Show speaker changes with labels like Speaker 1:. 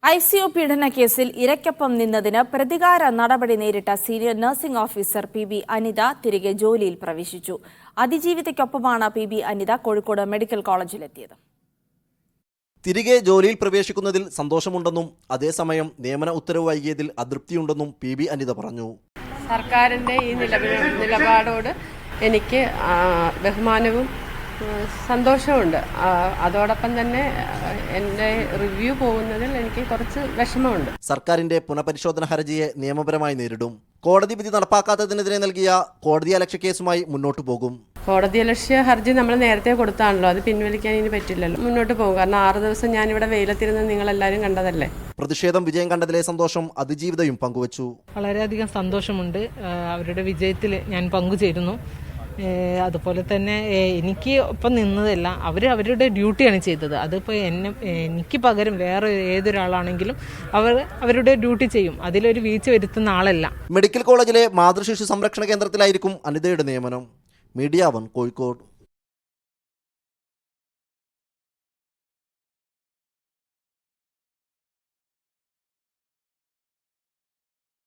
Speaker 1: ICU പീഡന കേസിൽ ഇരയ്ക്കൊപ്പം നിന്നതിന് പ്രതികാര നടപടി നേരിട്ട senior nursing officer PB Anitha തിരികെ ജോലിയിൽ പ്രവേശിച്ചു. അതിജീവിതയ്ക്കൊപ്പമാണ് PB അനിത കോഴിക്കോട് മെഡിക്കൽ കോളേജിലെത്തിയത്.
Speaker 2: തിരികെ ജോലിയിൽ പ്രവേശിക്കുന്നതിൽ സന്തോഷമുണ്ടെന്നും അതേസമയം നിയമന ഉത്തരവ് വൈകിയതിൽ അതൃപ്തിയുണ്ടെന്നും PB അനിത പറഞ്ഞു.
Speaker 3: സർക്കാരിൻ്റെ ഈ നിലപാടോട് എനിക്ക് ബഹുമാനവും സന്തോഷമുണ്ട്. അതോടൊപ്പം തന്നെ എൻ്റെ റിവ്യൂ പോകുന്നതിൽ എനിക്ക് കുറച്ച് വിഷമമുണ്ട്.
Speaker 2: സർക്കാരിന്റെ പുനഃപരിശോധന ഹർജിയെ നിയമപരമായി നേരിടും. കോടതി വിധി നടപ്പാക്കാത്തതിനെതിരെ നൽകിയ കോടതിയലക്ഷ്യ കേസുമായി മുന്നോട്ട് പോകും.
Speaker 3: കോടതിയലക്ഷ്യ ഹർജി നമ്മൾ നേരത്തെ കൊടുത്താണല്ലോ, അത് പിൻവലിക്കാൻ ഇനി പറ്റില്ലല്ലോ. മുന്നോട്ട് പോകും. കാരണം 6 ദിവസം ഞാനിവിടെ വെയിലത്തിരുന്ന് നിങ്ങളെല്ലാവരും കണ്ടതല്ലേ.
Speaker 2: പ്രതിഷേധം വിജയം കണ്ടതിലെ സന്തോഷം അതിജീവിതയും പങ്കുവച്ചു.
Speaker 4: വളരെയധികം സന്തോഷമുണ്ട്. അവരുടെ വിജയത്തിൽ ഞാൻ പങ്കുചേരുന്നു. അതുപോലെ തന്നെ എനിക്ക് ഒപ്പം നിന്നതല്ല, അവരുടെ ഡ്യൂട്ടിയാണ് ചെയ്തത്. അതിപ്പോൾ എനിക്ക് പകരം വേറെ ഏതൊരാളാണെങ്കിലും അവരുടെ ഡ്യൂട്ടി ചെയ്യും. അതിലൊരു വീഴ്ച വരുത്തുന്ന ആളല്ല.
Speaker 2: മെഡിക്കൽ കോളേജിലെ മാതൃശിശു സംരക്ഷണ കേന്ദ്രത്തിലായിരിക്കും അനിതയുടെ നിയമനം. മീഡിയ 1 കോഴിക്കോട്.